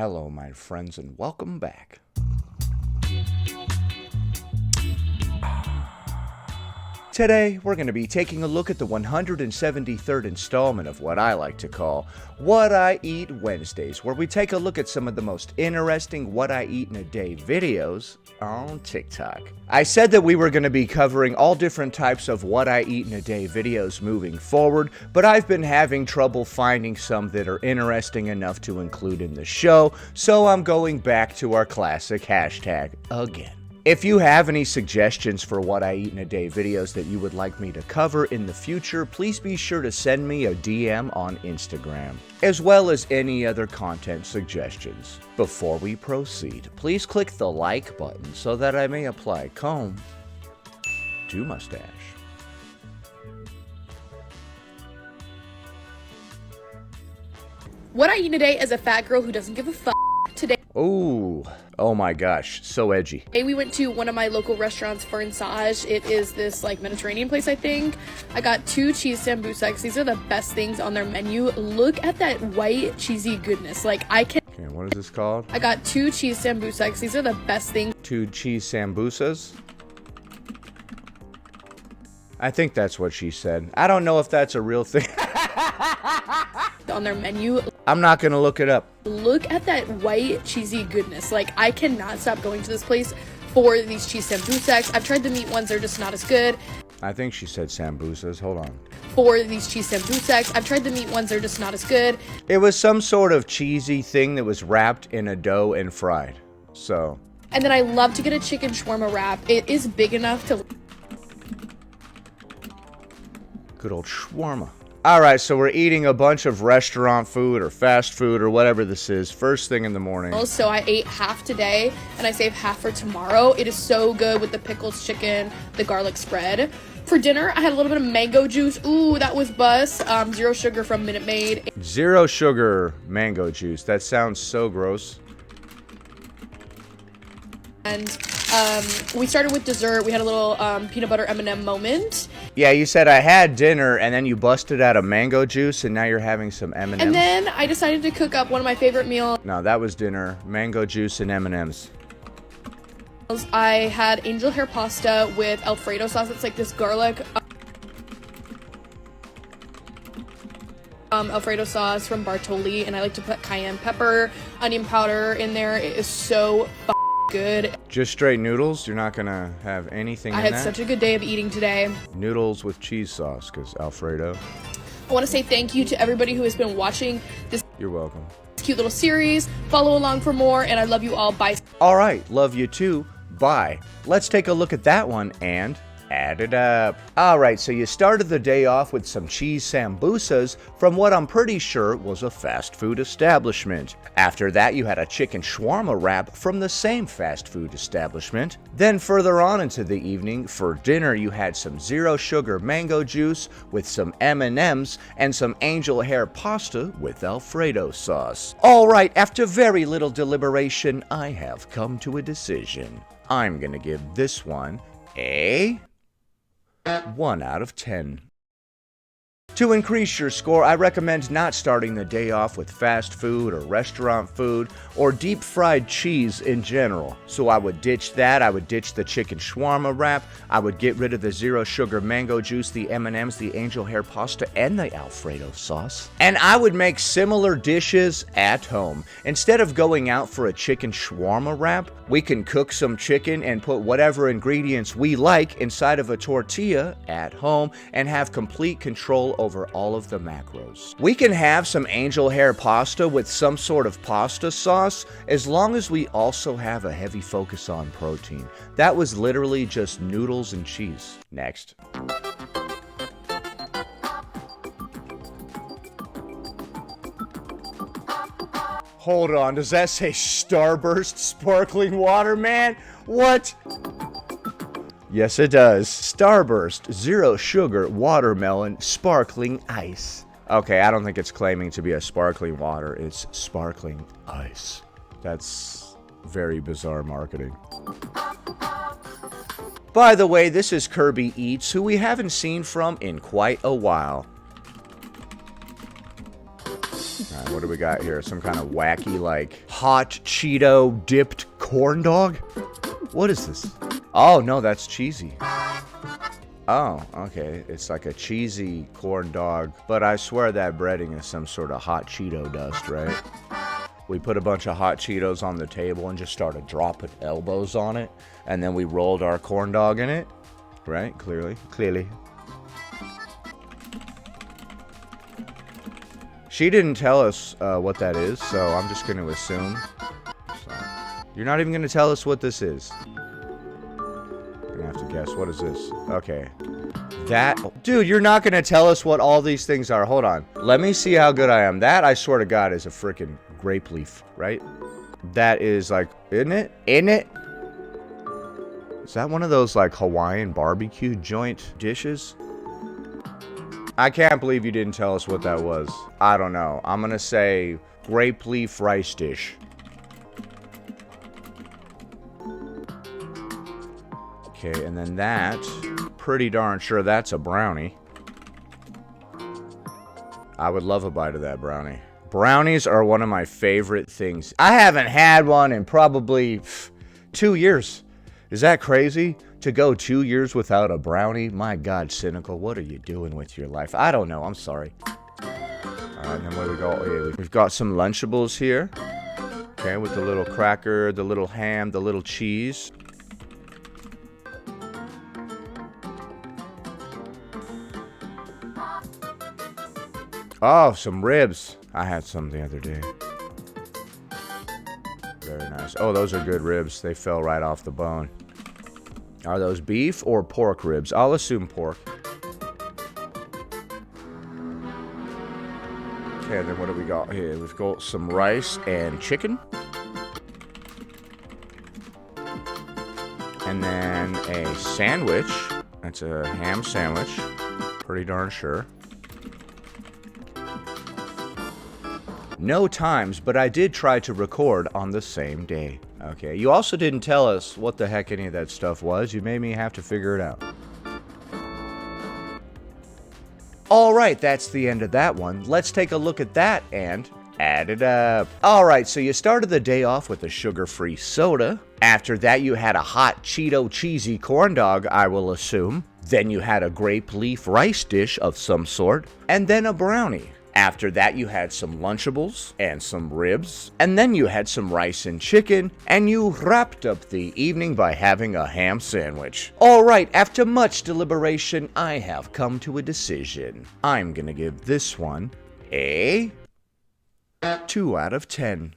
Hello, my friends, and welcome back. Today, we're going to be taking a look at the 173rd installment of what I like to call What I Eat Wednesdays, where we take a look at some of the most interesting What I Eat in a Day videos on TikTok. I said that we were going to be covering all different types of What I Eat in a Day videos moving forward, but I've been having trouble finding some that are interesting enough to include in the show, so I'm going back to our classic hashtag again. If you have any suggestions for What I Eat in a Day videos that you would like me to cover in the future, please be sure to send me a DM on Instagram, as well as any other content suggestions. Before we proceed, please click the like button so that I may apply comb to mustache. What I eat today as a fat girl who doesn't give a fuck. Today Oh my gosh, so edgy. we went to one of my local restaurants for Insage. It is this like Mediterranean place, I think. I got 2 cheese sambucas. These are the best things on their menu. Look at that white cheesy goodness. Like Okay, what is this called? I got 2 cheese sambucas. These are the best things. 2 cheese sambusas? I think that's what she said. I don't know if that's a real thing. On their menu. I'm not gonna look it up. Look at that white cheesy goodness. Like, I cannot stop going to this place for these cheese sambucas. I've tried the meat ones, they're just not as good. I think she said sambusas. Hold on. For these cheese sambucas, I've tried the meat ones, they're just not as good. It was some sort of cheesy thing that was wrapped in a dough and fried. So. And then I love to get a chicken shawarma wrap. It is big enough to... Good old shawarma. Alright, so we're eating a bunch of restaurant food or fast food or whatever this is first thing in the morning. So I ate half today and I save half for tomorrow. It is so good with the pickles chicken, the garlic spread. For dinner, I had a little bit of mango juice. Ooh, that was bus. 0 sugar from Minute Maid. 0 sugar mango juice. That sounds so gross. And we started with dessert. We had a little peanut butter M&M moment. Yeah, you said I had dinner and then you busted out a mango juice and now you're having some M&Ms. And then I decided to cook up one of my favorite meals. No, that was dinner. Mango juice and M&Ms. I had angel hair pasta with Alfredo sauce. It's like this garlic Alfredo sauce from Bartoli, and I like to put cayenne pepper, onion powder in there. It is so good. Just straight noodles? You're not gonna have anything in that? I had such a good day of eating today. Noodles with cheese sauce, because Alfredo. I want to say thank you to everybody who has been watching this You're welcome. cute little series. Follow along for more, and I love you all. Bye. Alright, love you too. Bye. Let's take a look at that one and add it up. Alright, so you started the day off with some cheese sambusas from what I'm pretty sure was a fast food establishment. After that, you had a chicken shawarma wrap from the same fast food establishment. Then further on into the evening, for dinner, you had some 0 sugar mango juice with some M&Ms and some angel hair pasta with Alfredo sauce. Alright, after very little deliberation, I have come to a decision. I'm gonna give this one a 1 out of 10. To increase your score, I recommend not starting the day off with fast food or restaurant food or deep fried cheese in general. So I would ditch that, I would ditch the chicken shawarma wrap, I would get rid of the 0 sugar mango juice, the M&Ms, the angel hair pasta, and the Alfredo sauce. And I would make similar dishes at home. Instead of going out for a chicken shawarma wrap, we can cook some chicken and put whatever ingredients we like inside of a tortilla at home and have complete control over all of the macros. We can have some angel hair pasta with some sort of pasta sauce as long as we also have a heavy focus on protein. That was literally just noodles and cheese. Next. Hold on, does that say Starburst sparkling water, man? What? Yes, it does. Starburst, 0 sugar, watermelon, sparkling ice. Okay, I don't think it's claiming to be a sparkling water. It's sparkling ice. That's very bizarre marketing. By the way, this is Kirby Eats, who we haven't seen from in quite a while. What what do we got here? Some kind of wacky, like, hot Cheeto dipped corn dog? What is this? Oh, no, that's cheesy. Oh, okay. It's like a cheesy corn dog. But I swear that breading is some sort of hot Cheeto dust, right? We put a bunch of hot Cheetos on the table and just started dropping elbows on it. And then we rolled our corn dog in it. Right? Clearly. She didn't tell us what that is, so I'm just going to assume. So, you're not even going to tell us what this is. You're going to have to guess. What is this? Okay. That... Dude, you're not going to tell us what all these things are. Hold on. Let me see how good I am. That, I swear to God, is a freaking grape leaf, right? That is like... Isn't it? Is that one of those, like, Hawaiian barbecue joint dishes? I can't believe you didn't tell us what that was. I don't know. I'm gonna say grape leaf rice dish. Okay, and then that, pretty darn sure that's a brownie. I would love a bite of that brownie. Brownies are one of my favorite things. I haven't had one in probably 2 years. Is that crazy? To go 2 years without a brownie? My God, Cynical, what are you doing with your life? I don't know, I'm sorry. Alright, then where do we go? Oh, yeah, we've got some Lunchables here. Okay, with the little cracker, the little ham, the little cheese. Oh, some ribs. I had some the other day. Very nice. Oh, those are good ribs. They fell right off the bone. Are those beef or pork ribs? I'll assume pork. Okay, then what do we got here? We've got some rice and chicken. And then a sandwich. That's a ham sandwich. Pretty darn sure. No times, but I did try to record on the same day. Okay, you also didn't tell us what the heck any of that stuff was. You made me have to figure it out. Alright, that's the end of that one. Let's take a look at that and add it up. Alright, so you started the day off with a sugar-free soda. After that, you had a hot Cheeto cheesy corn dog, I will assume. Then you had a grape leaf rice dish of some sort. And then a brownie. After that, you had some Lunchables and some ribs, and then you had some rice and chicken, and you wrapped up the evening by having a ham sandwich. Alright, after much deliberation, I have come to a decision. I'm gonna give this one a 2 out of 10.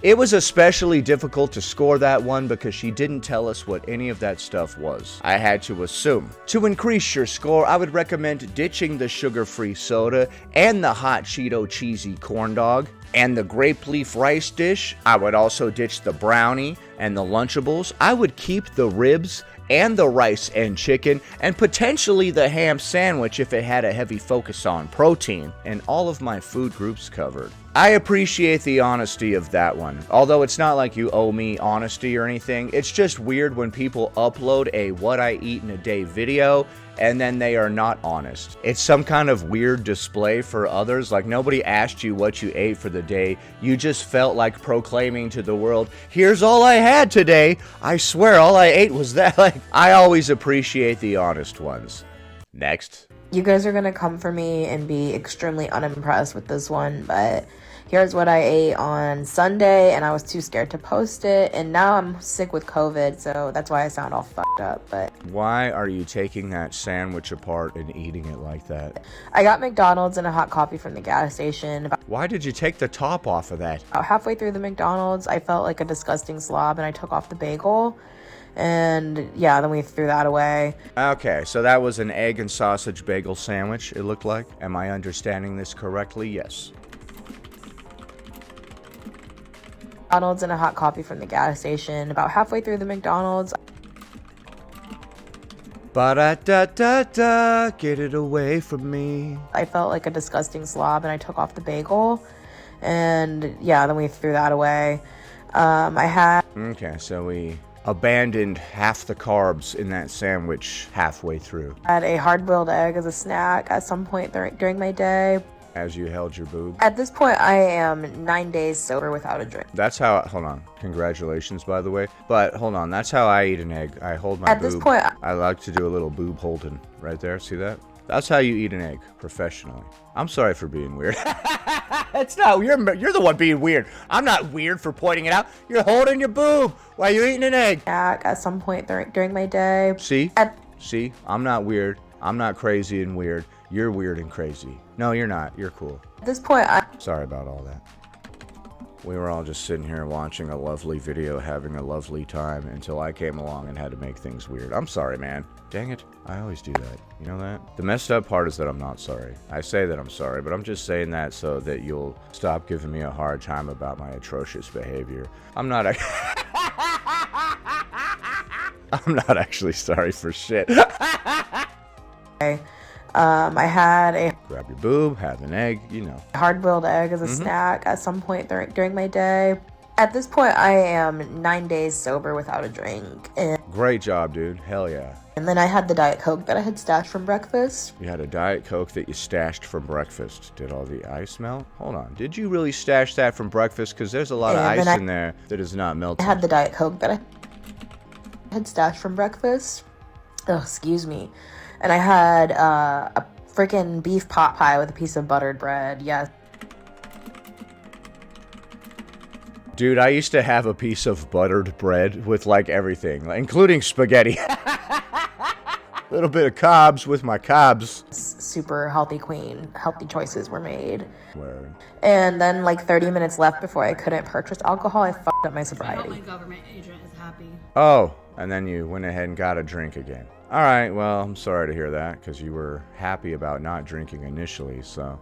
It was especially difficult to score that one because she didn't tell us what any of that stuff was. I had to assume. To increase your score, I would recommend ditching the sugar-free soda and the hot Cheeto cheesy corn dog and the grape leaf rice dish. I would also ditch the brownie and the Lunchables. I would keep the ribs and the rice and chicken, and potentially the ham sandwich if it had a heavy focus on protein, and all of my food groups covered. I appreciate the honesty of that one. Although it's not like you owe me honesty or anything, it's just weird when people upload a what I eat in a day video and then they are not honest. It's some kind of weird display for others, like nobody asked you what you ate for the day. You just felt like proclaiming to the world, here's all I had today. I swear all I ate was that. Like, I always appreciate the honest ones. Next. You guys are gonna come for me and be extremely unimpressed with this one, but here's what I ate on Sunday, and I was too scared to post it, and now I'm sick with COVID, so that's why I sound all fucked up, but... Why are you taking that sandwich apart and eating it like that? I got McDonald's and a hot coffee from the gas station. Why did you take the top off of that? About halfway through the McDonald's, I felt like a disgusting slob, and I took off the bagel. And yeah, then we threw that away. Okay, so that was an egg and sausage bagel sandwich, it looked like. Am I understanding this correctly? Yes. McDonald's and a hot coffee from the gas station. About halfway through the McDonald's. Ba-da-da-da-da, get it away from me. I felt like a disgusting slob, and I took off the bagel. And yeah, then we threw that away. Okay, so we abandoned half the carbs in that sandwich halfway through. I had a hard-boiled egg as a snack at some point during my day. as you held your boob? At this point, I am 9 days sober without a drink. That's how, hold on, congratulations, by the way. But hold on, that's how I eat an egg. I hold my boob. At this point, I like to do a little boob holding right there. See that? That's how you eat an egg professionally. I'm sorry for being weird. It's not, you're the one being weird. I'm not weird for pointing it out. You're holding your boob while you're eating an egg. At some point during my day. See? See? I'm not weird. I'm not crazy and weird. You're weird and crazy. No, you're not. You're cool. At this point, Sorry about all that. We were all just sitting here watching a lovely video, having a lovely time, until I came along and had to make things weird. I'm sorry, man. Dang it. I always do that. You know that? The messed up part is that I'm not sorry. I say that I'm sorry, but I'm just saying that so that you'll stop giving me a hard time about my atrocious behavior. I'm not actually sorry for shit. I had a Grab your boob, have an egg, you know. hard-boiled egg as a snack at some point during my day. At this point, I am 9 days sober without a drink. Great job, dude. Hell yeah. And then I had the Diet Coke that I had stashed from breakfast. You had a Diet Coke that you stashed from breakfast. Did all the ice melt? Hold on. Did you really stash that from breakfast? Because there's a lot of ice in there that is not melted. I had the Diet Coke that I had stashed from breakfast. Oh, excuse me. And I had a freaking beef pot pie with a piece of buttered bread. Yes. Dude, I used to have a piece of buttered bread with like everything, including spaghetti. Little bit of carbs with my carbs. Super healthy queen. Healthy choices were made. Word. And then like 30 minutes left before I couldn't purchase alcohol, I fucked up my I sobriety. hope my government agent is happy. Oh, and then you went ahead and got a drink again. All right, well, I'm sorry to hear that because you were happy about not drinking initially, so.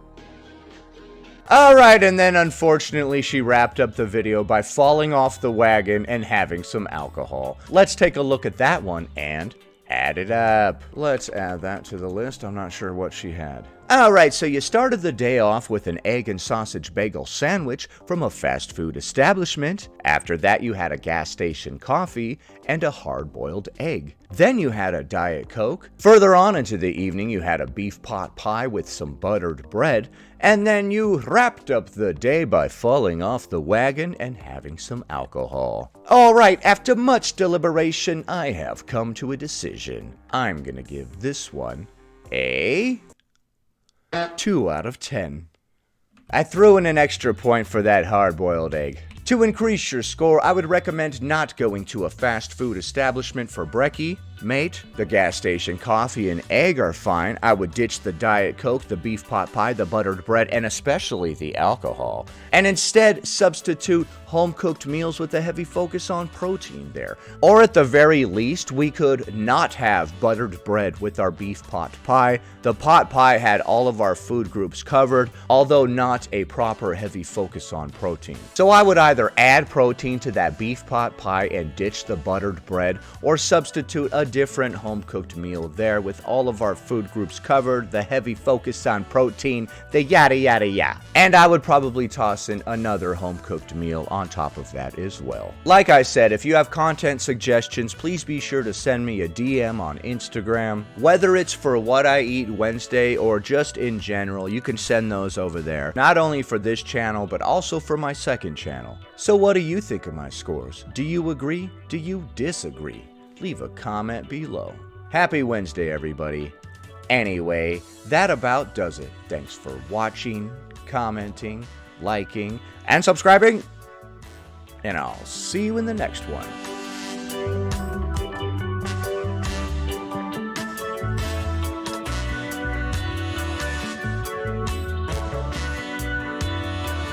All right, and then unfortunately she wrapped up the video by falling off the wagon and having some alcohol. Let's take a look at that one and add it up. Let's add that to the list. I'm not sure what she had. All right, so you started the day off with an egg and sausage bagel sandwich from a fast food establishment. After that, you had a gas station coffee and a hard-boiled egg. Then you had a Diet Coke. Further on into the evening, you had a beef pot pie with some buttered bread. And then you wrapped up the day by falling off the wagon and having some alcohol. All right, after much deliberation, I have come to a decision. I'm gonna give this one a 2 out of 10. I threw in an extra point for that hard-boiled egg. To increase your score, I would recommend not going to a fast food establishment for brekkie. Mate, the gas station coffee and egg are fine. I would ditch the Diet Coke, the beef pot pie, the buttered bread, and especially the alcohol. And instead, substitute home-cooked meals with a heavy focus on protein there. Or at the very least, we could not have buttered bread with our beef pot pie. The pot pie had all of our food groups covered, although not a proper heavy focus on protein. So I would either add protein to that beef pot pie and ditch the buttered bread, or substitute a different home-cooked meal there with all of our food groups covered, the heavy focus on protein, the yada yada yada. And I would probably toss in another home-cooked meal on top of that as well. Like I said, if you have content suggestions, please be sure to send me a DM on Instagram. Whether it's for What I Eat Wednesday or just in general, you can send those over there. Not only for this channel, but also for my second channel. So what do you think of my scores? Do you agree? Do you disagree? Leave a comment below. Happy Wednesday, everybody. Anyway, that about does it. Thanks for watching, commenting, liking, and subscribing. And I'll see you in the next one.